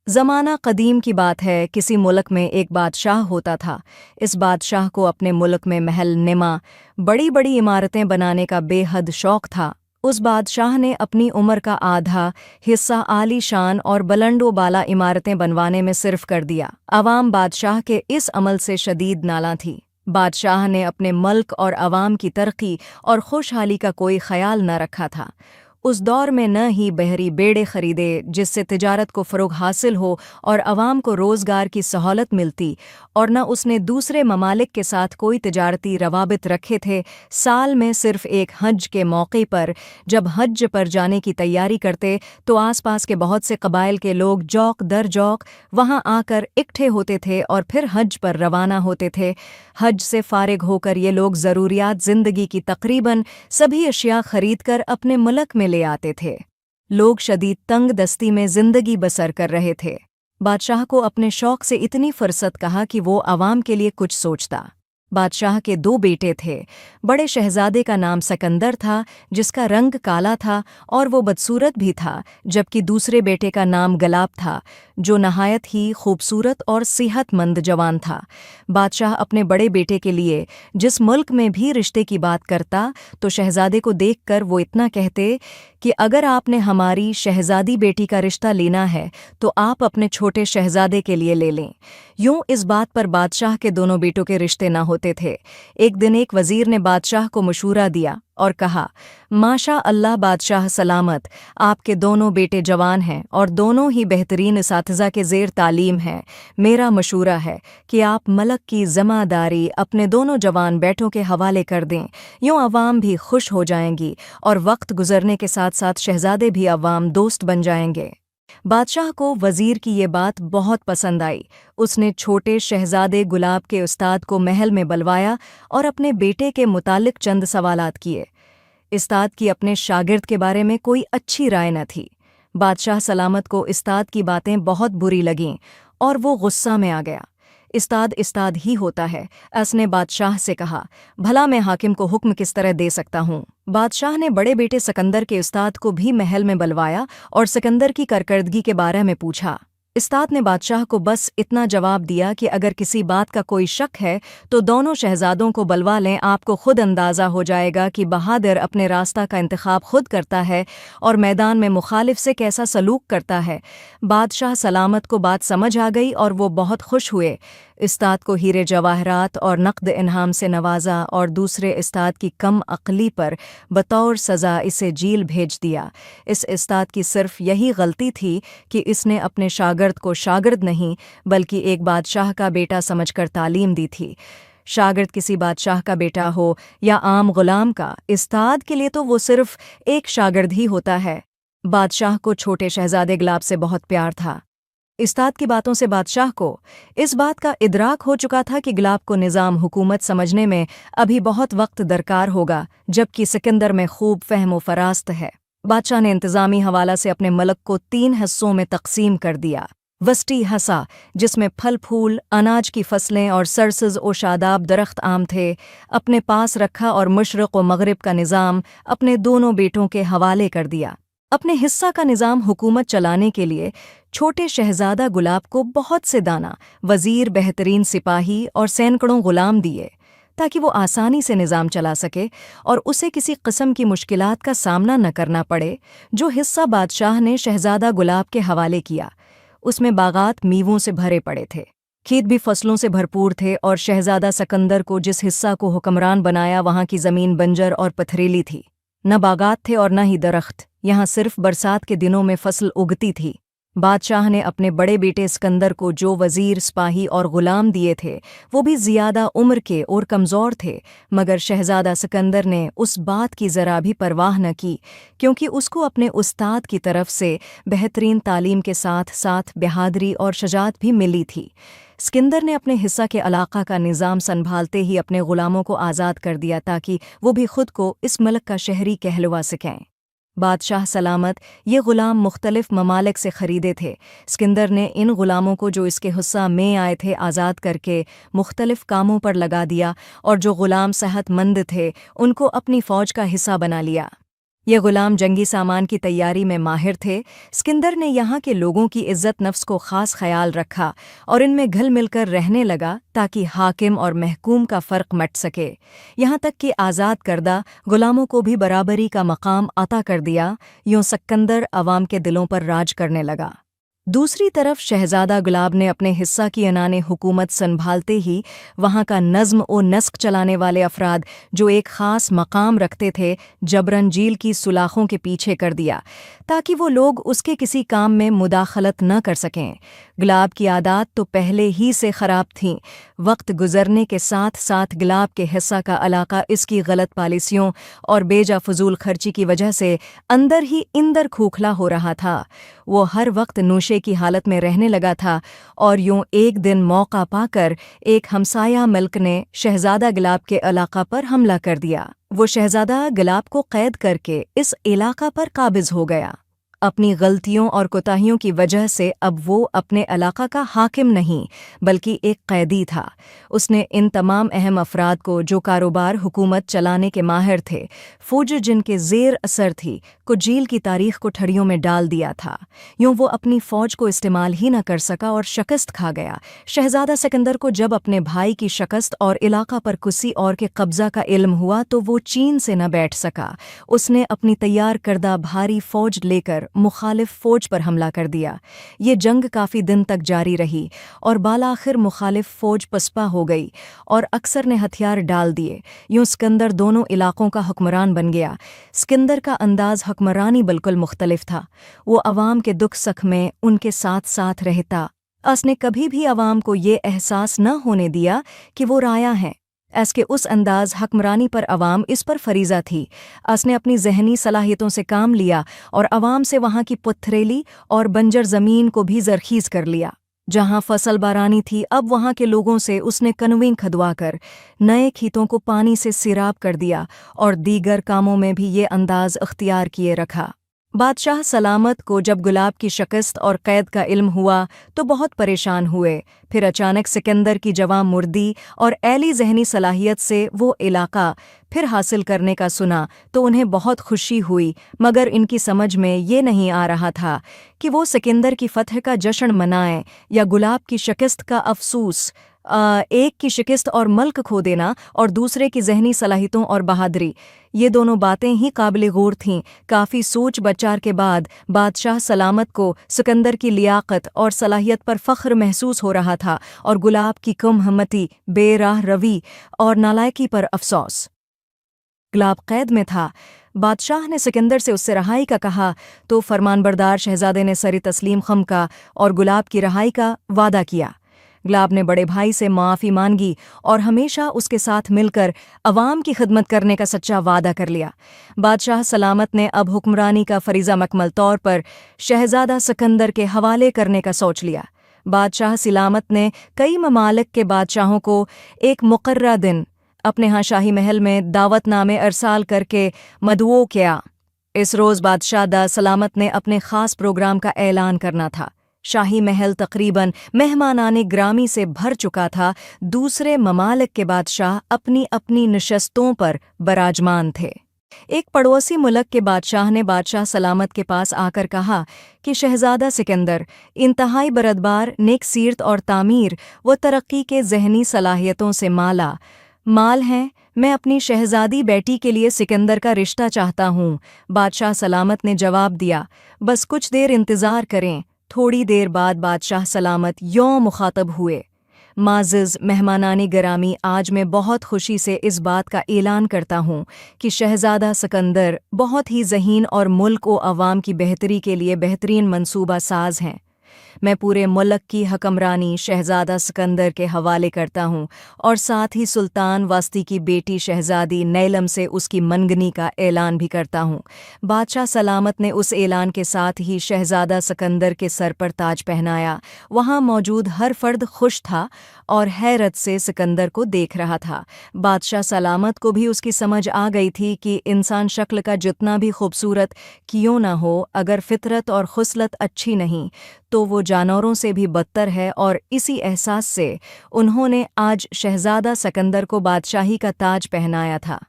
زمانہ قدیم کی بات ہے، کسی ملک میں ایک بادشاہ ہوتا تھا۔ اس بادشاہ کو اپنے ملک میں محل نما، بڑی بڑی عمارتیں بنانے کا بے حد شوق تھا۔ اس بادشاہ نے اپنی عمر کا آدھا حصہ عالی شان اور بلند و بالا عمارتیں بنوانے میں صرف کر دیا۔ عوام بادشاہ کے اس عمل سے شدید نالاں تھی۔ بادشاہ نے اپنے ملک اور عوام کی ترقی اور خوشحالی کا کوئی خیال نہ رکھا تھا۔ اس دور میں نہ ہی بحری بیڑے خریدے جس سے تجارت کو فروغ حاصل ہو اور عوام کو روزگار کی سہولت ملتی، اور نہ اس نے دوسرے ممالک کے ساتھ کوئی تجارتی روابط رکھے تھے۔ سال میں صرف ایک حج کے موقع پر جب حج پر جانے کی تیاری کرتے تو آس پاس کے بہت سے قبائل کے لوگ جوق در جوق وہاں آ کر اکٹھے ہوتے تھے اور پھر حج پر روانہ ہوتے تھے۔ حج سے فارغ ہو کر یہ لوگ ضروریات زندگی کی تقریباً سبھی اشیاء خرید کر اپنے ملک میں لے آتے تھے۔ لوگ شدید تنگ دستی میں زندگی بسر کر رہے تھے۔ بادشاہ کو اپنے شوق سے اتنی فرصت کہا کہ وہ عوام کے لیے کچھ سوچتا۔ بادشاہ کے دو بیٹے تھے۔ بڑے شہزادے کا نام سکندر تھا جس کا رنگ کالا تھا اور وہ بدصورت بھی تھا، جبکہ دوسرے بیٹے کا نام گلاب تھا جو نہایت ہی خوبصورت اور صحت مند جوان تھا۔ بادشاہ اپنے بڑے بیٹے کے لیے جس ملک میں بھی رشتے کی بات کرتا تو شہزادے کو دیکھ کر وہ اتنا کہتے کہ اگر آپ نے ہماری شہزادی بیٹی کا رشتہ لینا ہے تو آپ اپنے چھوٹے شہزادے کے لیے لے لیں۔ یوں اس بات پر بادشاہ کے دونوں بیٹوں کے رشتے نہ ہوتے تھے۔ ایک دن ایک وزیر نے بادشاہ کو مشورہ دیا اور کہا، ماشاء اللہ بادشاہ سلامت، آپ کے دونوں بیٹے جوان ہیں اور دونوں ہی بہترین اساتذہ کے زیر تعلیم ہیں۔ میرا مشورہ ہے کہ آپ ملک کی ذمہ داری اپنے دونوں جوان بیٹوں کے حوالے کر دیں۔ یوں عوام بھی خوش ہو جائیں گی اور وقت گزرنے کے ساتھ ساتھ شہزادے بھی عوام دوست بن جائیں گے۔ بادشاہ کو وزیر کی یہ بات بہت پسند آئی۔ اس نے چھوٹے شہزادے گلاب کے استاد کو محل میں بلوایا اور اپنے بیٹے کے متعلق چند سوالات کیے۔ استاد کی اپنے شاگرد کے بارے میں کوئی اچھی رائے نہ تھی۔ بادشاہ سلامت کو استاد کی باتیں بہت بری لگیں اور وہ غصہ میں آ گیا۔ استاد استاد ہی ہوتا ہے، اس نے بادشاہ سے کہا، بھلا میں حاکم کو حکم کس طرح دے سکتا ہوں؟ بادشاہ نے بڑے بیٹے سکندر کے استاد کو بھی محل میں بلوایا اور سکندر کی کارکردگی کے بارے میں پوچھا۔ استاد نے بادشاہ کو بس اتنا جواب دیا کہ اگر کسی بات کا کوئی شک ہے تو دونوں شہزادوں کو بلوا لیں، آپ کو خود اندازہ ہو جائے گا کہ بہادر اپنے راستہ کا انتخاب خود کرتا ہے اور میدان میں مخالف سے کیسا سلوک کرتا ہے۔ بادشاہ سلامت کو بات سمجھ آ گئی اور وہ بہت خوش ہوئے۔ استاد کو ہیرے جواہرات اور نقد انعام سے نوازا اور دوسرے استاد کی کم عقلی پر بطور سزا اسے جیل بھیج دیا۔ اس استاد کی صرف یہی غلطی تھی کہ اس نے اپنے شاگرد کو شاگرد نہیں بلکہ ایک بادشاہ کا بیٹا سمجھ کر تعلیم دی تھی۔ شاگرد کسی بادشاہ کا بیٹا ہو یا عام غلام کا، استاد کے لیے تو وہ صرف ایک شاگرد ہی ہوتا ہے۔ بادشاہ کو چھوٹے شہزادے گلاب سے بہت پیار تھا۔ استاد کی باتوں سے بادشاہ کو اس بات کا ادراک ہو چکا تھا کہ گلاب کو نظام حکومت سمجھنے میں ابھی بہت وقت درکار ہوگا، جبکہ سکندر میں خوب فہم و فراست ہے۔ بادشاہ نے انتظامی حوالہ سے اپنے ملک کو 3 حصوں میں تقسیم کر دیا۔ وسطی حصہ جس میں پھل پھول، اناج کی فصلیں اور سرسز و شاداب درخت عام تھے، اپنے پاس رکھا اور مشرق و مغرب کا نظام اپنے دونوں بیٹوں کے حوالے کر دیا۔ اپنے حصہ کا نظام حکومت چلانے کے لیے چھوٹے شہزادہ گلاب کو بہت سے دانا وزیر، بہترین سپاہی اور سینکڑوں غلام دیے تاکہ وہ آسانی سے نظام چلا سکے اور اسے کسی قسم کی مشکلات کا سامنا نہ کرنا پڑے۔ جو حصہ بادشاہ نے شہزادہ گلاب کے حوالے کیا اس میں باغات میووں سے بھرے پڑے تھے، کھیت بھی فصلوں سے بھرپور تھے، اور شہزادہ سکندر کو جس حصہ کو حکمران بنایا وہاں کی زمین بنجر اور پتھریلی تھی، نہ باغات تھے اور نہ ہی درخت، یہاں صرف برسات کے دنوں میں فصل اگتی تھی۔ بادشاہ نے اپنے بڑے بیٹے اسکندر کو جو وزیر، سپاہی اور غلام دیے تھے وہ بھی زیادہ عمر کے اور کمزور تھے، مگر شہزادہ سکندر نے اس بات کی ذرا بھی پرواہ نہ کی، کیونکہ اس کو اپنے استاد کی طرف سے بہترین تعلیم کے ساتھ ساتھ بہادری اور شجاعت بھی ملی تھی۔ اسکندر نے اپنے حصہ کے علاقہ کا نظام سنبھالتے ہی اپنے غلاموں کو آزاد کر دیا تاکہ وہ بھی خود کو اس ملک کا شہری کہلوا سکیں۔ بادشاہ سلامت یہ غلام مختلف ممالک سے خریدے تھے۔ اسکندر نے ان غلاموں کو جو اس کے حصہ میں آئے تھے آزاد کر کے مختلف کاموں پر لگا دیا، اور جو غلام صحت مند تھے ان کو اپنی فوج کا حصہ بنا لیا۔ ये गुलाम जंगी सामान की तैयारी में माहिर थे। सिकंदर ने यहाँ के लोगों की इज्जत नफ्स को खास ख्याल रखा और इनमें घुल मिलकर रहने लगा ताकि हाकिम और महकूम का फ़र्क मट सके। यहाँ तक कि आज़ाद करदा गुलामों को भी बराबरी का मकाम अता कर दिया। यूँ सिकंदर अवाम के दिलों पर राज करने लगा। दूसरी तरफ शहजादा गुलाब ने अपने हिस्सा की अनाने हुकूमत संभालते ही वहाँ का नज़्म और नस्क चलाने वाले अफराद जो एक ख़ास मकाम रखते थे जबरन झील की सुलाखों के पीछे कर दिया ताकि वो लोग उसके किसी काम में मुदाखलत न कर सकें। गुलाब की आदत तो पहले ही से ख़राब थीं। वक्त गुजरने के साथ साथ गुलाब के हिस्सा का इलाका इसकी गलत पॉलिसियों और बेजा फजूल खर्ची की वजह से अंदर ही इंदर खोखला हो रहा था। वो हर वक्त नूशे की हालत में रहने लगा था और यूं एक दिन मौका पाकर एक हमसाया मुल्क ने शहजादा गुलाब के इलाका पर हमला कर दिया। वो शहजादा गुलाब को कैद करके इस इलाका पर काबिज हो गया। अपनी गलतियों और कोताहियों की वजह से अब वो अपने इलाका का हाकिम नहीं बल्कि एक कैदी था। उसने इन तमाम अहम अफराद को जो कारोबार हुकूमत चलाने के माहिर थे, फौज जिनके ज़ेर असर थी, को झील की तारीख को ठड़ियों में डाल दिया था। यूँ वो अपनी फ़ौज को इस्तेमाल ही न कर सका और शिकस्त खा गया। शहजादा सिकंदर को जब अपने भाई की शिकस्त और इलाका पर किसी और के कब्ज़ा का इल्म हुआ तो वो चीन से न बैठ सका। उसने अपनी तैयार करदा भारी फ़ौज लेकर मुखालिफ फ़ौज पर हमला कर दिया। ये जंग काफ़ी दिन तक जारी रही और बालाखिर मुखालिफ फ़ौज पसपा हो गई और अक्सर ने हथियार डाल दिए। यूँ सिकंदर दोनों इलाकों का हुक्मरान बन गया। सिकंदर का अंदाज़ हुक्मरानी बिल्कुल मुख्तलिफ था। वो अवाम के दुख सुख में उनके साथ साथ रहता। उसने कभी भी अवाम को ये एहसास न होने दिया कि वो राया हैं। इसके उस अंदाज हुक्मरानी पर अवाम इस पर फरीज़ा थी। उसने अपनी जहनी सलाहियतों से काम लिया और अवाम से वहाँ की पथरेली और बंजर ज़मीन को भी ज़रख़ीज़ कर लिया। जहाँ फसल बारानी थी अब वहाँ के लोगों से उसने कनविंग खदवा कर नए खेतों को पानी से सिराब कर दिया और दीगर कामों में भी ये अंदाज़ अख्तियार किए रखा। बादशाह सलामत को जब गुलाब की शिकस्त और कैद का इल्म हुआ तो बहुत परेशान हुए। फिर अचानक सिकंदर की जवां मुर्दी और ऐली जहनी सलाहियत से वो इलाका फिर हासिल करने का सुना तो उन्हें बहुत खुशी हुई, मगर इनकी समझ में ये नहीं आ रहा था कि वो सिकंदर की फतह का जश्न मनाएं या गुलाब की शिकस्त का अफसूस। एक की शिकस्त और मुल्क खो देना और दूसरे की जहनी सलाहियतों और बहादुरी, ये दोनों बातें ही काबिल गौर थीं। काफ़ी सोच बचार के बाद बादशाह सलामत को सिकंदर की लियाकत और सलाहियत पर फ़ख्र महसूस हो रहा था और गुलाब की कम हिम्मती, बेराह रवी और नालायकी पर अफसोस। गुलाब कैद में था। बादशाह ने सिकंदर से उससे रहाई का कहा तो फरमानबरदार शहजादे ने सरी तस्लीम खम का और गुलाब की रहाई का वादा किया। गुलाब ने बड़े भाई से माफ़ी मांगी और हमेशा उसके साथ मिलकर अवाम की खिदमत करने का सच्चा वादा कर लिया। बादशाह सलामत ने अब हुक्मरानी का फरीज़ा मकमल तौर पर शहजादा सिकंदर के हवाले करने का सोच लिया। बादशाह सलामत ने कई ममालिक के बादशाहों को एक मुकर्रा दिन अपने यहाँ शाही महल में दावतनामे अरसाल करके मदऊ किया। इस रोज़ बादशाह दा सलामत ने अपने ख़ास प्रोग्राम का ऐलान करना था। शाही महल तकरीबन मेहमानाने ग्रामी से भर चुका था। दूसरे ममालिक के बादशाह अपनी अपनी नशस्तों पर बराजमान थे। एक पड़ोसी मुल्क के बादशाह ने बादशाह सलामत के पास आकर कहा कि शहजादा सिकंदर इंतहाई बरदबार, नेक सीरत और तामीर व तरक्की के जहनी सलाहियतों से माल हैं। मैं अपनी शहजादी बेटी के लिए सिकंदर का रिश्ता चाहता हूँ। बादशाह सलामत ने जवाब दिया, बस कुछ देर इंतज़ार करें। थोड़ी देर बाद बादशाह सलामत यों मुखातब हुए, माज़िज़ मेहमानानी गिरामी, आज मैं बहुत खुशी से इस बात का ऐलान करता हूँ कि शहजादा सिकंदर बहुत ही ज़हीन और मुल्क व अवाम की बेहतरी के लिए बेहतरीन मंसूबा साज हैं। मैं पूरे मुल्क की हकमरानी शहजादा सिकंदर के हवाले करता हूँ और साथ ही सुल्तान वास्ती की बेटी शहजादी नैलम से उसकी मनगनी का ऐलान भी करता हूँ। बादशाह सलामत ने उस ऐलान के साथ ही शहजादा सिकंदर के सर पर ताज पहनाया। वहाँ मौजूद हर फर्द खुश था और हैरत से सिकंदर को देख रहा था। बादशाह सलामत को भी उसकी समझ आ गई थी कि इंसान शक्ल का जितना भी खूबसूरत क्यों न हो, अगर फितरत और खुसलत अच्छी नहीं तो वो जानवरों से भी बदतर है, और इसी एहसास से उन्होंने आज शहजादा सिकंदर को बादशाही का ताज पहनाया था।